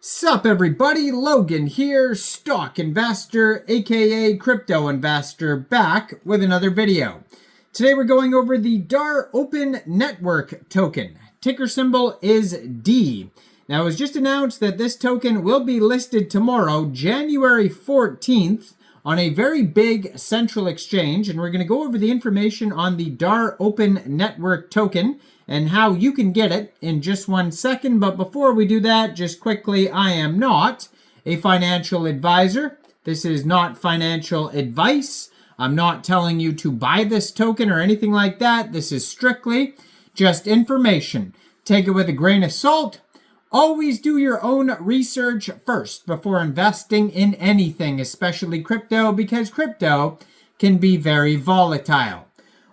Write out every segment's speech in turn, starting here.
Sup everybody, Logan here, stock investor, aka crypto investor, back with another video. Today we're going over the DAR Open Network token. Ticker symbol is D. Now it was just announced that this token will be listed tomorrow, January 14th, on a very big central exchange, and we're going to go over the information on the DAR Open Network token and how you can get it in just 1 second. But before we do that, just quickly, I am not a financial advisor. This is not financial advice. I'm not telling you to buy this token or anything like that. This is strictly just information. Take it with a grain of salt. Always do your own research first before investing in anything, especially crypto, because crypto can be very volatile.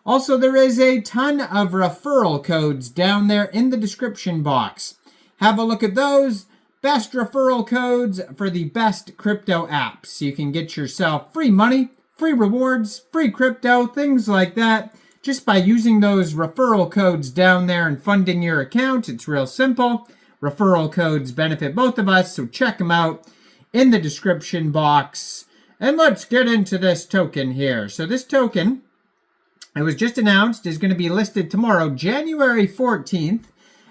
Also, there is a ton of referral codes down there in the description box. Have a look at those. Best referral codes for the best crypto apps. You can get yourself free money, free rewards, free crypto, things like that, just by using those referral codes down there and funding your account. It's real simple. Referral codes benefit both of us, so check them out in the description box. And let's get into this token here. So this token, it was just announced, is going to be listed tomorrow, January 14th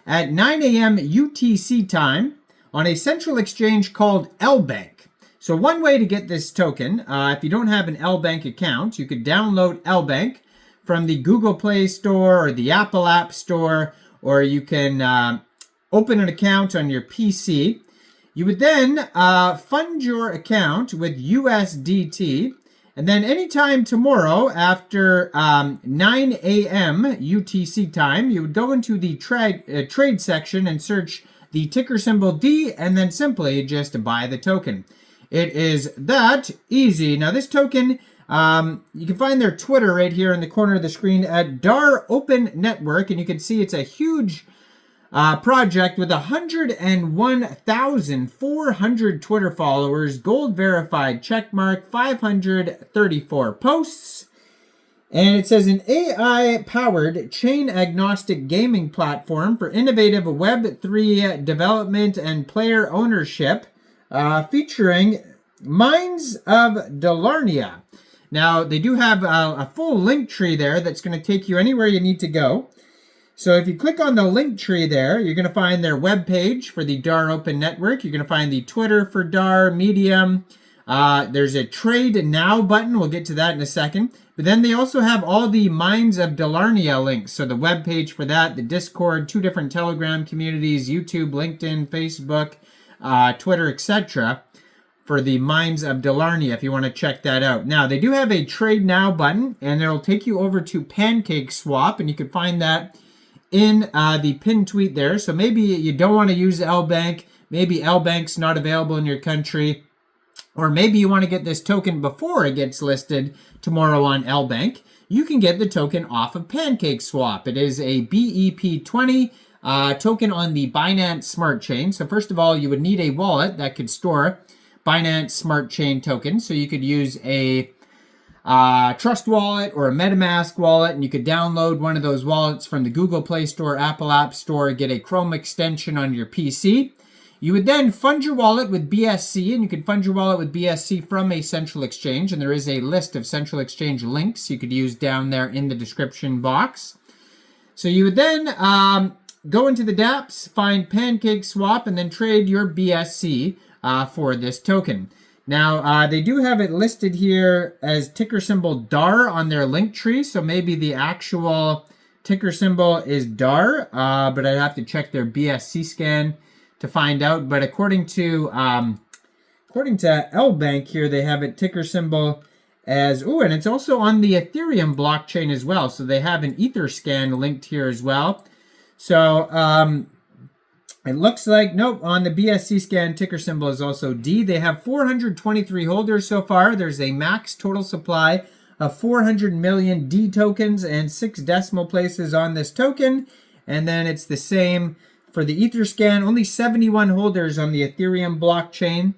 at 9 a.m. UTC time on a central exchange called Lbank. So one way to get this token, if you don't have an Lbank account, you could download Lbank from the Google Play Store or the Apple App Store, or you can open an account on your PC. You would then fund your account with USDT. And then anytime tomorrow after 9 a.m. UTC time, you would go into the trade section and search the ticker symbol D and then simply just buy the token. It is that easy. Now this token, you can find their Twitter right here in the corner of the screen at DAR Open Network, and you can see it's a huge project with 101,400 Twitter followers, gold verified checkmark, 534 posts, and it says an AI-powered chain-agnostic gaming platform for innovative Web3 development and player ownership, featuring Minds of Delarnia. Now, they do have a full link tree there that's going to take you anywhere you need to go. So if you click on the link tree there, you're going to find their webpage for the DAR Open Network. You're going to find the Twitter for DAR, Medium. There's a Trade Now button. We'll get to that in a second. But then they also have all the Minds of Delarnia links. So the webpage for that, the Discord, 2 different Telegram communities, YouTube, LinkedIn, Facebook, Twitter, etc. for the Minds of Delarnia if you want to check that out. Now, they do have a Trade Now button, and it'll take you over to Pancakeswap, and you can find that in the pinned tweet there. So maybe you don't want to use Lbank, maybe Lbank's not available in your country, or maybe you want to get this token before it gets listed tomorrow on Lbank. You can get the token off of Pancakeswap. It is a BEP20 token on the Binance Smart Chain. So first of all, you would need a wallet that could store Binance Smart Chain tokens. So you could use a Trust wallet or a MetaMask wallet, and you could download one of those wallets from the Google Play Store, Apple App Store, get a Chrome extension on your PC. You would then fund your wallet with BSC, and you can fund your wallet with BSC from a central exchange, and there is a list of central exchange links you could use down there in the description box. So you would then go into the dApps, find Pancakeswap, and then trade your BSC for this token. Now, they do have it listed here as ticker symbol DAR on their link tree, so maybe the actual ticker symbol is DAR, but I'd have to check their BSC scan to find out. But according to Lbank here, they have it ticker symbol as, and it's also on the Ethereum blockchain as well, so they have an Ether scan linked here as well. So, it looks like, nope, on the BSC scan, ticker symbol is also D. They have 423 holders so far. There's a max total supply of 400 million D tokens and 6 decimal places on this token. And then it's the same for the Ether scan, only 71 holders on the Ethereum blockchain.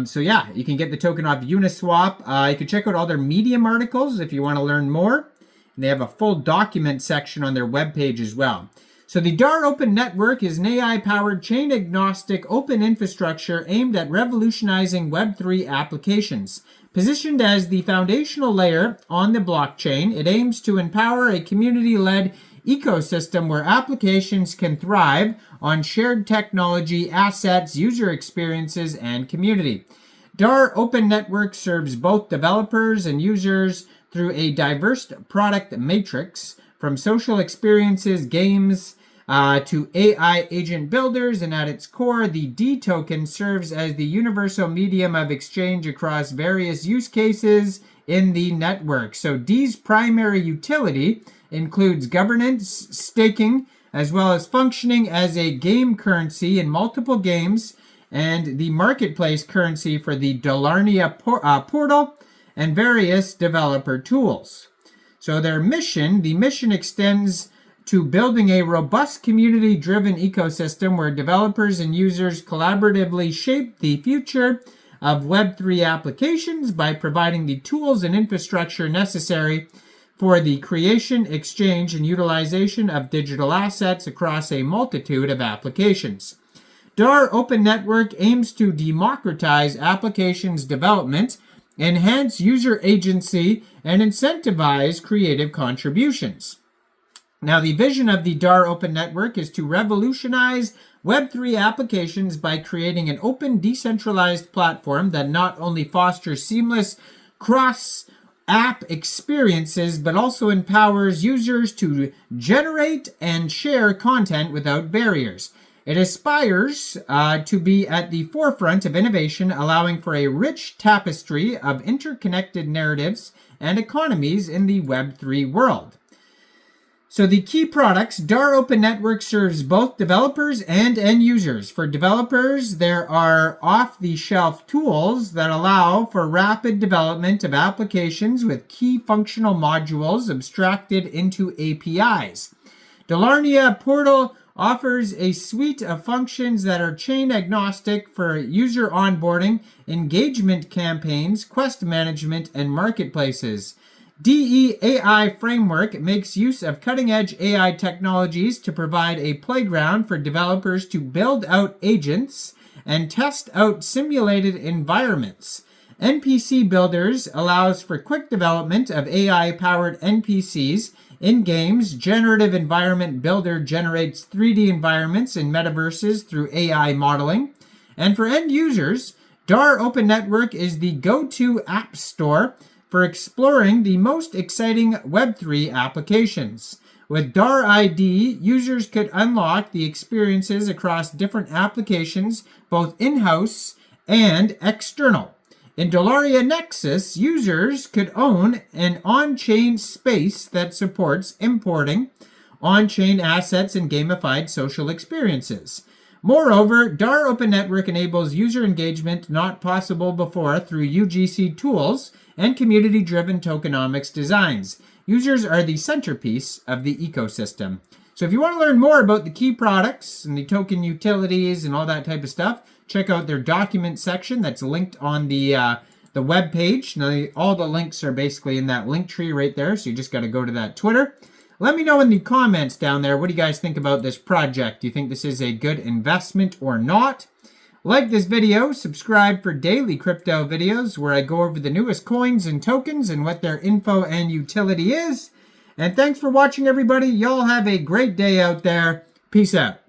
So yeah, you can get the token off Uniswap. You can check out all their Medium articles if you want to learn more. And they have a full document section on their webpage as well. So the DAR Open Network is an AI-powered, chain-agnostic open infrastructure aimed at revolutionizing Web3 applications. Positioned as the foundational layer on the blockchain, it aims to empower a community-led ecosystem where applications can thrive on shared technology, assets, user experiences, and community. DAR Open Network serves both developers and users through a diverse product matrix, from social experiences, games, to AI agent builders, and at its core, the D token serves as the universal medium of exchange across various use cases in the network. So D's primary utility includes governance, staking, as well as functioning as a game currency in multiple games, and the marketplace currency for the Dolarnia portal and various developer tools. So the mission extends to building a robust community-driven ecosystem where developers and users collaboratively shape the future of Web3 applications by providing the tools and infrastructure necessary for the creation, exchange, and utilization of digital assets across a multitude of applications. DAR Open Network aims to democratize applications development, enhance user agency, and incentivize creative contributions. Now, the vision of the DAR Open Network is to revolutionize Web3 applications by creating an open, decentralized platform that not only fosters seamless cross-app experiences, but also empowers users to generate and share content without barriers. It aspires to be at the forefront of innovation, allowing for a rich tapestry of interconnected narratives and economies in the Web3 world. So the key products, DAR Open Network serves both developers and end users. For developers, there are off-the-shelf tools that allow for rapid development of applications with key functional modules abstracted into APIs. Dolarnia Portal offers a suite of functions that are chain agnostic for user onboarding, engagement campaigns, quest management, and marketplaces. DEAI Framework makes use of cutting-edge AI technologies to provide a playground for developers to build out agents and test out simulated environments. NPC Builders allows for quick development of AI-powered NPCs in games. Generative Environment Builder generates 3D environments in metaverses through AI modeling. And for end users, DAR Open Network is the go-to app store for exploring the most exciting Web3 applications. With DAR ID, users could unlock the experiences across different applications, both in-house and external. In Dolarnia Nexus, users could own an on-chain space that supports importing on-chain assets and gamified social experiences. Moreover, DAR Open Network enables user engagement not possible before through UGC tools and community-driven tokenomics designs. Users are the centerpiece of the ecosystem. So if you want to learn more about the key products and the token utilities and all that type of stuff, check out their document section that's linked on the web page. Now, all the links are basically in that link tree right there, so you just got to go to that Twitter. Let me know in the comments down there, what do you guys think about this project? Do you think this is a good investment or not? Like this video, subscribe for daily crypto videos where I go over the newest coins and tokens and what their info and utility is. And thanks for watching, everybody. Y'all have a great day out there. Peace out.